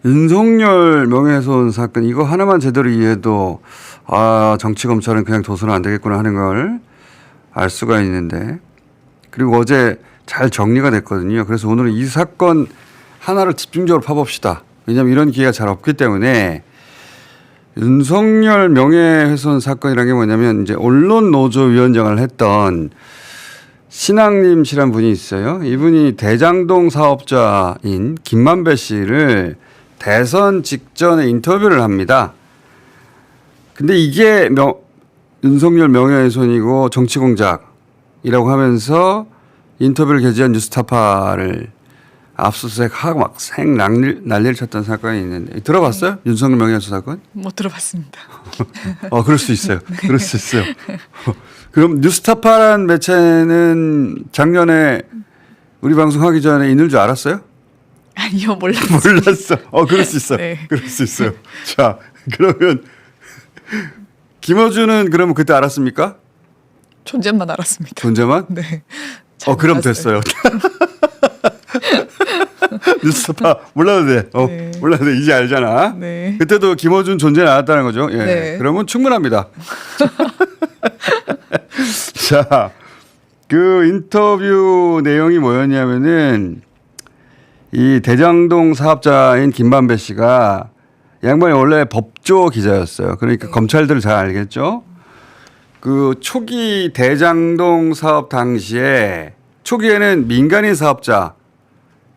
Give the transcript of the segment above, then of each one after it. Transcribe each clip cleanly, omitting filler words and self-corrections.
윤석열 명예훼손 사건 이거 하나만 제대로 이해해도 정치 검찰은 그냥 둬서는 안 되겠구나 하는 걸 알 수가 있는데 그리고 어제 잘 정리가 됐거든요. 그래서 오늘은 이 사건 하나를 집중적으로 파봅시다. 왜냐하면 이런 기회가 잘 없기 때문에 윤석열 명예훼손 사건이라는 게 뭐냐면 이제 언론노조위원장을 했던 신학님 씨란 분이 있어요. 이분이 대장동 사업자인 김만배 씨를 대선 직전에 인터뷰를 합니다. 근데 이게 윤석열 명예훼손이고 정치공작이라고 하면서 인터뷰를 게재한 뉴스타파를 압수수색하고 막 난리를 쳤던 사건이 있는데 들어봤어요? 네. 윤석열 명예훼손 사건? 못 들어봤습니다. 그럴 수 있어요. 네. 그럴 수 있어요. 그럼 뉴스타파란 매체는 작년에 우리 방송하기 전에 있는 줄 알았어요? 아니요, 몰랐어요. 몰랐어. 그럴 수 있어요. 네. 그럴 수 있어요. 자, 그러면 김어준은 그러면 그때 알았습니까? 존재만 알았습니다. 존재만? 네. 그럼 됐어요. 뉴스타파 몰라도 돼. 네. 몰라도 돼. 이제 알잖아. 네. 그때도 김어준 존재는 알았다는 거죠. 예. 네. 그러면 충분합니다. 자, 그 인터뷰 내용이 뭐였냐면은 이 대장동 사업자인 김만배 씨가 양반이 원래 법조 기자였어요. 그러니까 검찰들 잘 알겠죠. 그 초기 대장동 사업 당시에 초기에는 민간인 사업자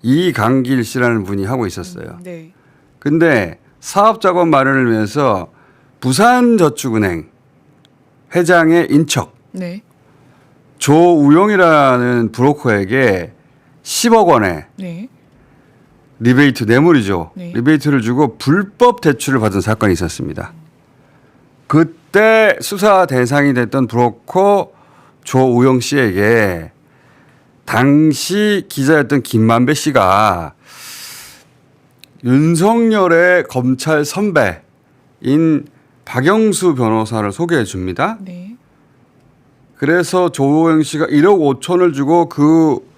이강길 씨라는 분이 하고 있었어요. 네. 근데 사업자금 마련을 위해서 부산저축은행 회장의 인척 네. 조우용이라는 브로커에게 10억 원의 네. 리베이트 뇌물이죠. 네. 리베이트를 주고 불법 대출을 받은 사건이 있었습니다. 그때 수사 대상이 됐던 브로커 조우용 씨에게 당시 기자였던 김만배 씨가 윤석열의 검찰 선배인 박영수 변호사를 소개해 줍니다. 네. 그래서 조우영 씨가 1억 5천을 주고 그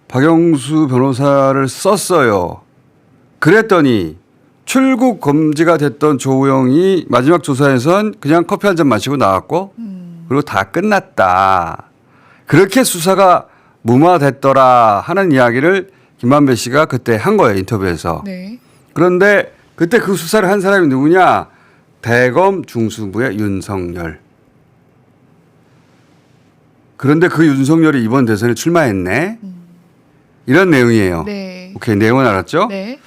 박영수 변호사를 썼어요. 그랬더니 출국 금지가 됐던 조우영이 마지막 조사에선 그냥 커피 한 잔 마시고 나왔고 그리고 다 끝났다. 그렇게 수사가 무마됐더라 하는 이야기를 김만배 씨가 그때 한 거예요. 인터뷰에서. 네. 그런데 그때 그 수사를 한 사람이 누구냐. 대검 중수부의 윤석열. 그런데 그 윤석열이 이번 대선에 출마했네. 이런 내용이에요. 네. 오케이. 내용은 알았죠? 네.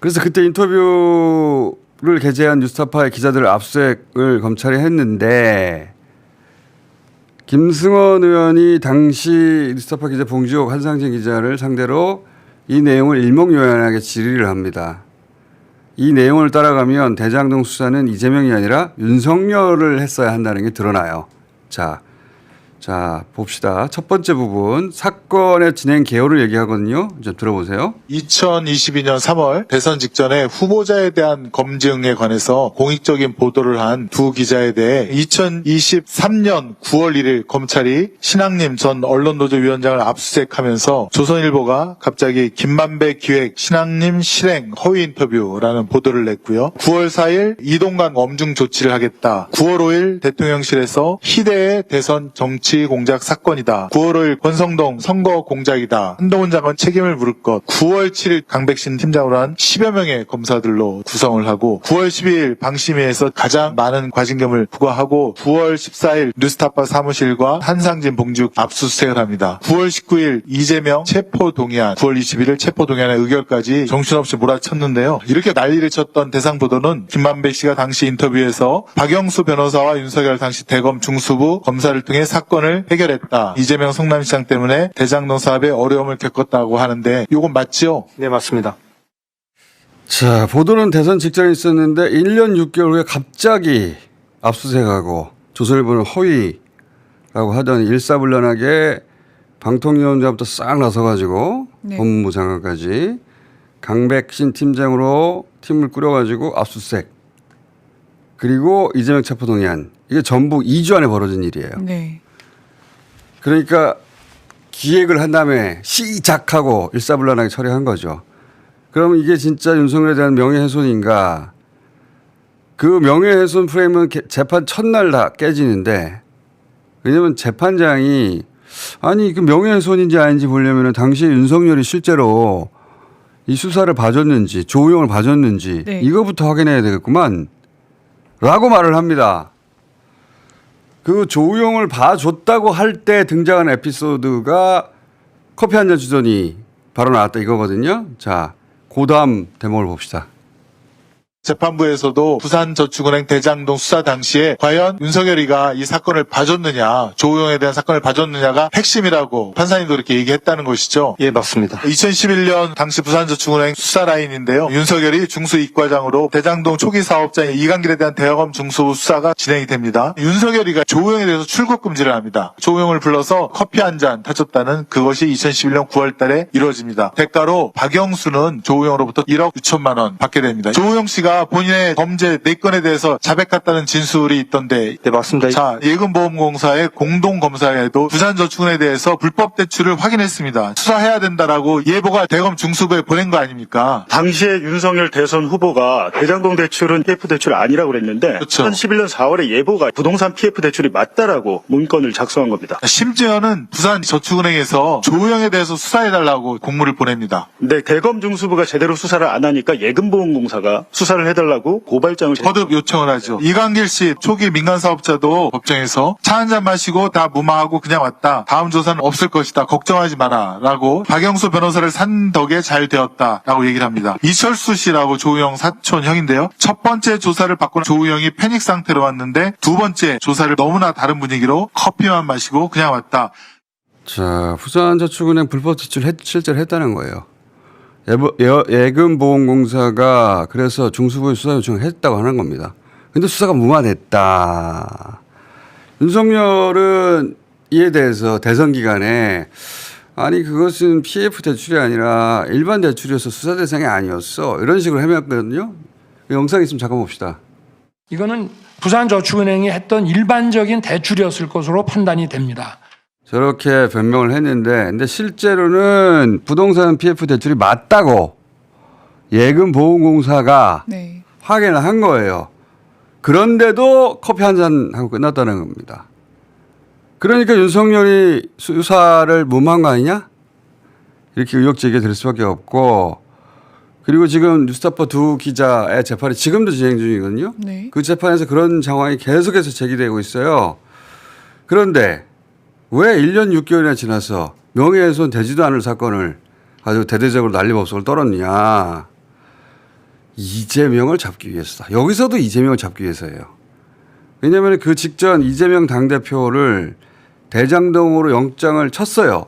그래서 그때 인터뷰를 게재한 뉴스타파의 기자들을 압수수색을 검찰이 했는데 김승원 의원이 당시 뉴스타파 기자 봉지욱 한상진 기자를 상대로 이 내용을 일목요연하게 질의를 합니다. 이 내용을 따라가면 대장동 수사는 이재명이 아니라 윤석열을 했어야 한다는 게 드러나요. 자, 봅시다. 첫 번째 부분 사건의 진행 개요를 얘기하거든요. 좀 들어보세요. 2022년 3월 대선 직전에 후보자에 대한 검증에 관해서 공익적인 보도를 한 두 기자에 대해 2023년 9월 1일 검찰이 신학님 전 언론노조위원장을 압수수색하면서 조선일보가 갑자기 김만배 기획 신학님 실행 허위 인터뷰라는 보도를 냈고요. 9월 4일 이동관 엄중 조치를 하겠다. 9월 5일 대통령실에서 희대의 대선 정치 공작 사건이다. 9월 5일 권성동 선거 공작이다. 한동훈 장관 책임을 물을 것. 9월 7일 강백신 팀장으로 한 10여 명의 검사들로 구성을 하고 9월 12일 방심위에서 가장 많은 과징금을 부과하고 9월 14일 뉴스타파 사무실과 한상진 봉지욱 압수수색을 합니다. 9월 19일 이재명 체포동의안, 9월 21일 체포동의안의 의결까지 정신없이 몰아쳤는데요. 이렇게 난리를 쳤던 대상 보도는 김만배 씨가 당시 인터뷰에서 박영수 변호사와 윤석열 당시 대검 중수부 검사를 통해 사건을 해결했다. 이재명 성남시장 때문에 대장동 사업에 어려움을 겪었다고 하는데 이건 맞죠? 네, 맞습니다. 자, 보도는 대선 직전에 있었는데 1년 6개월 후에 갑자기 압수수색하고 조선일보는 허위라고 하더니 일사불란하게 방통위원장부터 싹 나서가지고 네. 법무부 장관까지 강백신 팀장으로 팀을 꾸려가지고 압수수색 그리고 이재명 체포동의안 이게 전부 2주 안에 벌어진 일이에요. 네. 그러니까 기획을 한 다음에 시작하고 일사불란하게 처리한 거죠. 그럼 이게 진짜 윤석열에 대한 명예훼손인가? 그 명예훼손 프레임은 재판 첫날 다 깨지는데, 왜냐면 재판장이 아니 그 명예훼손인지 아닌지 보려면 당시에 윤석열이 실제로 이 수사를 봐줬는지 조우영을 봐줬는지 네. 이거부터 확인해야 되겠구만 라고 말을 합니다. 그 조우영을 봐줬다고 할 때 등장한 에피소드가 커피 한 잔 주더니 바로 나왔다 이거거든요. 자, 그 다음 대목을 봅시다. 재판부에서도 부산저축은행 대장동 수사 당시에 과연 윤석열이가 이 사건을 봐줬느냐, 조우영에 대한 사건을 봐줬느냐가 핵심이라고 판사님도 그렇게 얘기했다는 것이죠. 예, 맞습니다. 2011년 당시 부산저축은행 수사 라인인데요. 윤석열이 중수이과장으로 대장동 초기 사업자인 이강길에 대한 대검 중수 수사가 진행이 됩니다. 윤석열이가 조우영에 대해서 출국 금지를 합니다. 조우영을 불러서 커피 한 잔 타줬다는 그것이 2011년 9월 달에 이루어집니다. 대가로 박영수는 조우영으로부터 1억 6천만 원 받게 됩니다. 조우영 씨가 본인의 범죄 4건에 대해서 자백했다는 진술이 있던데, 네, 맞습니다. 자, 예금보험공사의 공동검사에도 부산저축은에 대해서 불법 대출을 확인했습니다. 수사해야 된다라고 예보가 대검 중수부에 보낸 거 아닙니까? 당시에 윤석열 대선 후보가 대장동 대출은 PF 대출 아니라고 그랬는데 그렇죠. 2011년 4월에 예보가 부동산 PF 대출이 맞다라고 문건을 작성한 겁니다. 심지어는 부산저축은행에서 조우영에 대해서 수사해달라고 공문을 보냅니다. 근데 대검 중수부가 제대로 수사를 안 하니까 예금보험공사가 수사를 해달라고 고발장을 거듭 요청을 하죠. 이강길 씨 초기 민간사업자도 법정에서 차 한 잔 마시고 다 무마하고 그냥 왔다. 다음 조사는 없을 것이다. 걱정하지 마라. 라고 박영수 변호사를 산 덕에 잘 되었다. 라고 얘기를 합니다. 이철수 씨라고 조우영 사촌 형인데요. 첫 번째 조사를 받고 조우영이 패닉 상태로 왔는데 두 번째 조사를 너무나 다른 분위기로 커피만 마시고 그냥 왔다. 자, 부산저축은행 불법 대출 실제로 했다는 거예요. 예금보험공사가 그래서 중수부에 수사 요청을 했다고 하는 겁니다. 근데 수사가 무마됐다. 윤석열은 이에 대해서 대선 기간에 아니 그것은 PF 대출이 아니라 일반 대출이어서 수사 대상이 아니었어. 이런 식으로 해명했거든요. 영상 있으면 잠깐 봅시다. 이거는 부산저축은행이 했던 일반적인 대출이었을 것으로 판단이 됩니다. 저렇게 변명을 했는데 근데 실제로는 부동산 PF 대출이 맞다고 예금보험공사가 네. 확인을 한 거예요. 그런데도 커피 한 잔 하고 끝났다는 겁니다. 그러니까 윤석열이 수사를 무마한 거 아니냐? 이렇게 의혹 제기가 될 수밖에 없고, 그리고 지금 뉴스타파 두 기자의 재판이 지금도 진행 중이거든요. 네. 그 재판에서 그런 상황이 계속해서 제기되고 있어요. 그런데 왜 1년 6개월이나 지나서 명예훼손 되지도 않을 사건을 아주 대대적으로 난리법석을 떨었느냐. 이재명을 잡기 위해서다. 여기서도 이재명을 잡기 위해서예요. 왜냐하면 그 직전 이재명 당대표를 대장동으로 영장을 쳤어요.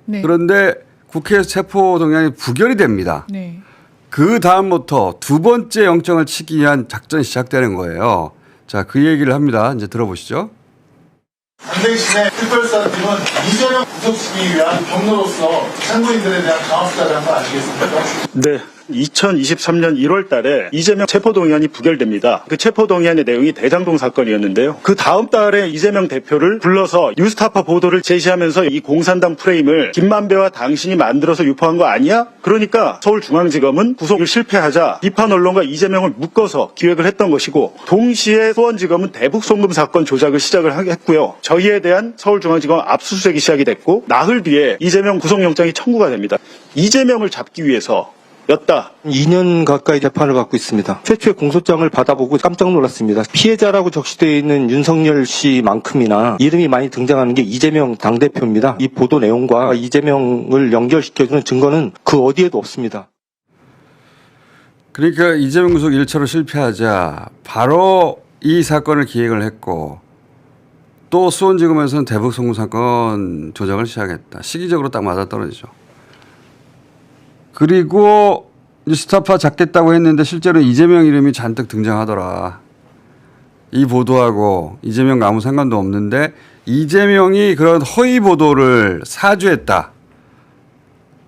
네. 그런데 국회에서 체포동의안이 부결이 됩니다. 네. 그 다음부터 두 번째 영장을 치기 위한 작전이 시작되는 거예요. 자, 그 얘기를 합니다. 이제 들어보시죠. 당대신의 특별수사팀은 이재명 구속시키기 위한 경로로서 참고인들에 대한 강압수사를 한 거 아니겠습니까? 네. 2023년 1월 달에 이재명 체포동의안이 부결됩니다. 그 체포동의안의 내용이 대장동 사건이었는데요. 그 다음 달에 이재명 대표를 불러서 뉴스타파 보도를 제시하면서 이 공산당 프레임을 김만배와 당신이 만들어서 유포한 거 아니야? 그러니까 서울중앙지검은 구속을 실패하자 비판 언론과 이재명을 묶어서 기획을 했던 것이고, 동시에 수원지검은 대북송금 사건 조작을 시작을 했고요. 저희에 대한 서울중앙지검 압수수색이 시작이 됐고, 나흘 뒤에 이재명 구속영장이 청구가 됩니다. 이재명을 잡기 위해서 였다. 2년 가까이 재판을 받고 있습니다. 최초의 공소장을 받아보고 깜짝 놀랐습니다. 피해자라고 적시되어 있는 윤석열 씨만큼이나 이름이 많이 등장하는 게 이재명 당대표입니다. 이 보도 내용과 이재명을 연결시켜주는 증거는 그 어디에도 없습니다. 그러니까 이재명 구속 1차로 실패하자 바로 이 사건을 기획을 했고, 또 수원지검에서는 대북송금 사건 조작을 시작했다. 시기적으로 딱 맞아떨어지죠. 그리고 뉴스타파 잡겠다고 했는데 실제로 이재명 이름이 잔뜩 등장하더라. 이 보도하고 이재명과 아무 상관도 없는데 이재명이 그런 허위 보도를 사주했다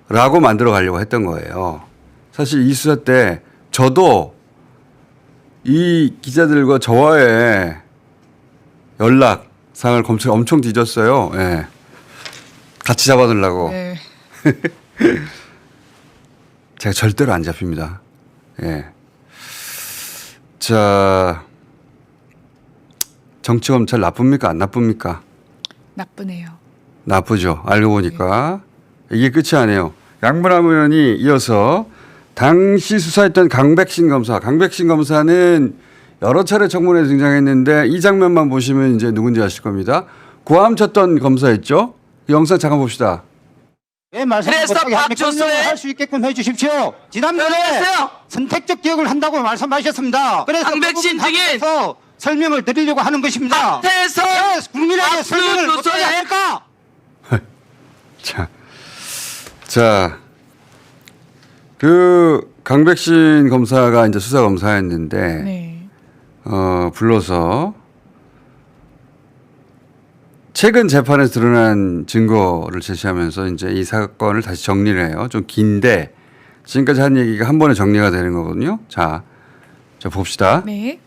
라고 만들어 가려고 했던 거예요. 사실 이 수사 때 저도 이 기자들과 저와의 연락상을 엄청 뒤졌어요. 예. 같이 잡아들라고. 네. 제가 절대로 안 잡힙니다. 예. 자, 정치검찰 나쁩니까? 안 나쁩니까? 나쁘네요. 나쁘죠. 알고 보니까. 이게 끝이 아니에요. 양문환 의원이 이어서 당시 수사했던 강백신 검사. 강백신 검사는 여러 차례 청문회에 등장했는데 이 장면만 보시면 이제 누군지 아실 겁니다. 고함 쳤던 검사였죠. 이 영상 잠깐 봅시다. 왜 말씀 그래서 못하게 합니까? 박조수의 할수 있게끔 해주십시오. 지난번에 그래서요. 선택적 기억을 한다고 말씀하셨습니다. 그래서 강백신 그 부분 증인. 답변에서 설명을 드리려고 하는 것입니다. 박태선 왜 국민에게 설명을 못하게 박수노조의 합니까? 자, 그 강백신 검사가 이제 수사 검사였는데 네. 불러서 최근 재판에서 드러난 증거를 제시하면서 이제 이 사건을 다시 정리를 해요. 좀 긴데 지금까지 한 얘기가 한 번에 정리가 되는 거거든요. 자 봅시다. 네.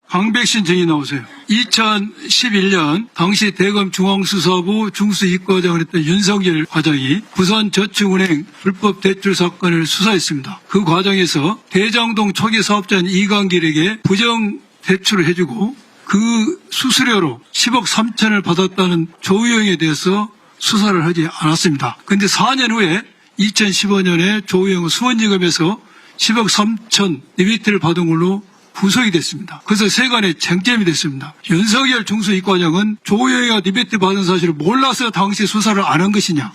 강백신 증인 나오세요. 2011년 당시 대검 중앙수사부 중수이과장을 했던 윤석열 과장이 부산저축은행 불법 대출 사건을 수사했습니다. 그 과정에서 대장동 초기 사업자인 이강길에게 부정 대출을 해주고 그 수수료로 10억 3천을 받았다는 조우영에 대해서 수사를 하지 않았습니다. 그런데 4년 후에 2015년에 조우영은 수원지검에서 10억 3천 리미트를 받은 걸로 구속이 됐습니다. 그래서 세간의 쟁점이 됐습니다. 윤석열 중수이과장은 조우영이가 리미트 받은 사실을 몰라서 당시 수사를 안 한 것이냐,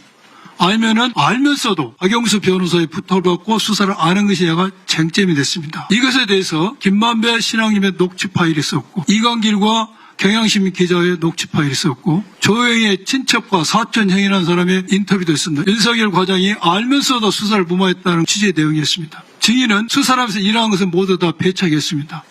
아니면은 알면서도 박영수 변호사의 부탁을 받고 수사를 안 한 것이냐가 쟁점이 됐습니다. 이것에 대해서 김만배 신앙님의 녹취 파일이 있었고 이강길과 경향신문 기자의 녹취 파일이 있었고 조영의 친척과 사촌 형이라는 사람의 인터뷰도 있습니다. 윤석열 과장이 알면서도 수사를 무마했다는 취지의 내용이었습니다. 증인은 수사하면서 일어난 것은 모두 다 배척했습니다.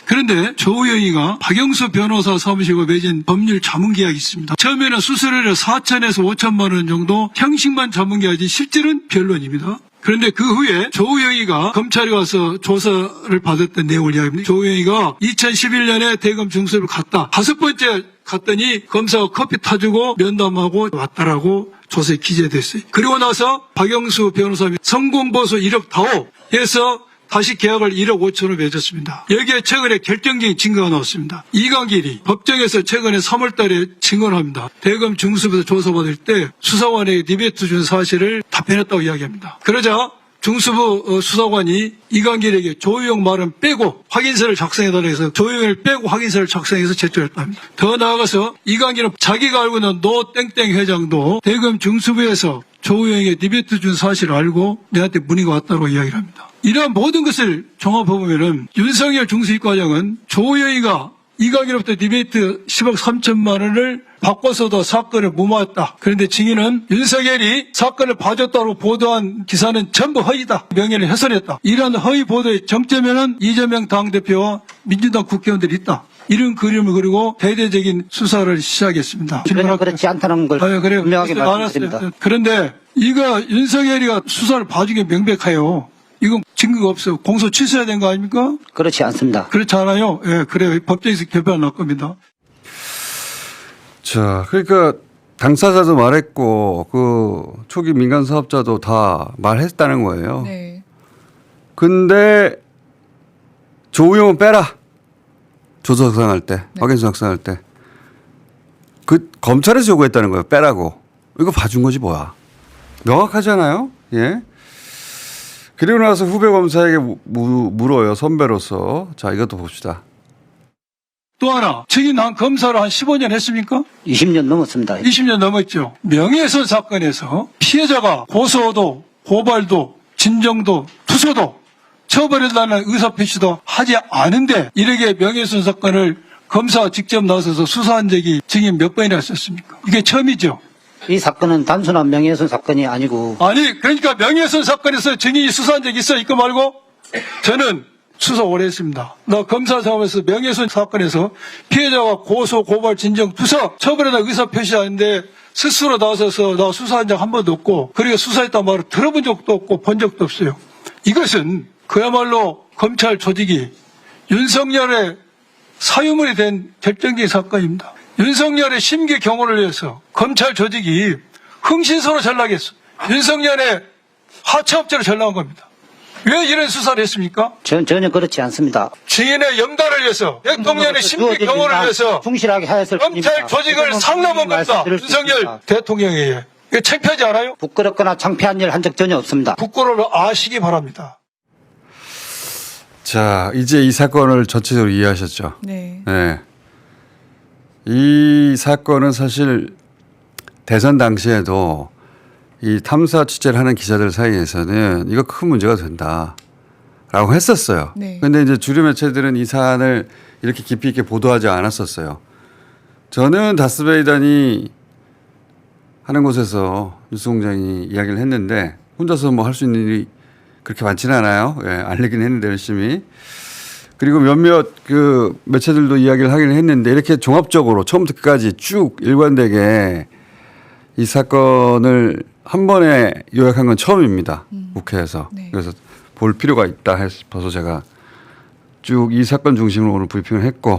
그런데 조우영이가 박영수 변호사 사무실과 맺은 법률 자문계약이 있습니다. 처음에는 수수료를 4천에서 5천만 원 정도 형식만 자문계약이지 실질은 변론입니다. 그런데 그 후에 조우영이가 검찰에 와서 조사를 받았던 내용을 이야기합니다. 조우영이가 2011년에 대검 중수를 갔다. 5번째 갔더니 검사가 커피 타주고 면담하고 왔다라고 조사에 기재됐어요. 그리고 나서 박영수 변호사님이 성공보수 1억 다오 해서 다시 계약을 1억 5천으로 맺었습니다. 여기에 최근에 결정적인 증거가 나왔습니다. 이강길이 법정에서 최근에 3월 달에 증언을 합니다. 대검 중수부에서 조사받을 때 수사관에게 리베트 준 사실을 답변했다고 이야기합니다. 그러자 중수부 수사관이 이강길에게 조우영 말은 빼고 확인서를 작성해달라 해서 조우영을 빼고 확인서를 작성해서 제출했답니다. 더 나아가서 이강길은 자기가 알고 있는 노 땡땡 회장도 대검 중수부에서 조우영에게 리베트 준 사실을 알고 내한테 문의가 왔다고 이야기를 합니다. 이러한 모든 것을 종합해보면은 윤석열 중수이과장은 조우영이가 이강길로부터 리베이트 10억 3천만 원을 바꿔서도 사건을 무마했다. 그런데 증인은 윤석열이 사건을 봐줬다고 보도한 기사는 전부 허위다. 명예를 훼손했다. 이러한 허위 보도의 정점에는 이재명 당대표와 민주당 국회의원들이 있다. 이런 그림을 그리고 대대적인 수사를 시작했습니다. 전혀 그렇지 않다는 걸 그래요. 분명하게 말씀드립니다. 그런데 이거 윤석열이가 수사를 봐준 게 명백해요. 이건 증거가 없어요. 공소 취소해야 되는 거 아닙니까? 그렇지 않습니다. 그렇지 않아요? 예, 그래요. 법정에서 결론이 날 겁니다. 자, 그러니까 당사자도 말했고 그 초기 민간 사업자도 다 말했다는 거예요. 네. 근데 조우영은 빼라. 조서 작성할 때, 확인서 작성할 때. 그 검찰에서 요구했다는 거예요. 빼라고. 이거 봐준 거지 뭐야. 명확하잖아요. 예. 그리고 나서 후배 검사에게 물어요. 선배로서. 자, 이것도 봅시다. 또 하나, 증인 한 검사를 한 15년 했습니까? 20년 넘었습니다. 20년 넘었죠. 명예훼손 사건에서 피해자가 고소도, 고발도, 진정도, 투소도, 처벌해달라는 의사표시도 하지 않은데 이렇게 명예훼손 사건을 검사가 직접 나서서 수사한 적이 증인 몇 번이나 있었습니까? 이게 처음이죠. 이 사건은 단순한 명예훼손 사건이 아니고 아니, 그러니까 명예훼손 사건에서 증인이 수사한 적 있어? 있고 말고? 저는 수사 오래 했습니다. 나 검사 작업에서 명예훼손 사건에서 피해자가 고소, 고발, 진정, 투서, 처벌에다 의사표시하는데 스스로 나서서 나 수사한 적 한 번도 없고, 그리고 수사했단 말을 들어본 적도 없고 본 적도 없어요. 이것은 그야말로 검찰 조직이 윤석열의 사유물이 된 결정적인 사건입니다. 윤석열의 심기 경호를 위해서 검찰 조직이 흥신소로 전락했어. 윤석열의 하청업체로 잘 나온 겁니다. 왜 이런 수사를 했습니까? 전혀 그렇지 않습니다. 증인의 영달을 위해서, 대통령의 심리 경호를 위해서 충실하게 하였을 검찰 뿐입니다. 조직을 상납한 겁니다. 말씀드릴 수 윤석열 있습니다. 대통령에게. 이거 창피하지 않아요? 부끄럽거나 창피한 일 한 적 전혀 없습니다. 부끄러워 아시기 바랍니다. 자, 이제 이 사건을 전체적으로 이해하셨죠? 네. 네. 이 사건은 사실 대선 당시에도 이 탐사 취재를 하는 기자들 사이에서는 이거 큰 문제가 된다라고 했었어요. 네. 그런데 이제 주류 매체들은 이 사안을 이렇게 깊이 있게 보도하지 않았었어요. 저는 다스베이단이 하는 곳에서 뉴스 공장이 이야기를 했는데 혼자서 뭐 할 수 있는 일이 그렇게 많지는 않아요. 예, 알리긴 했는데 열심히. 그리고 몇몇 그 매체들도 이야기를 하긴 했는데 이렇게 종합적으로 처음부터 끝까지 쭉 일관되게 이 사건을 한 번에 요약한 건 처음입니다. 국회에서. 네. 그래서 볼 필요가 있다 싶어서 제가 쭉 이 사건 중심으로 오늘 브리핑을 했고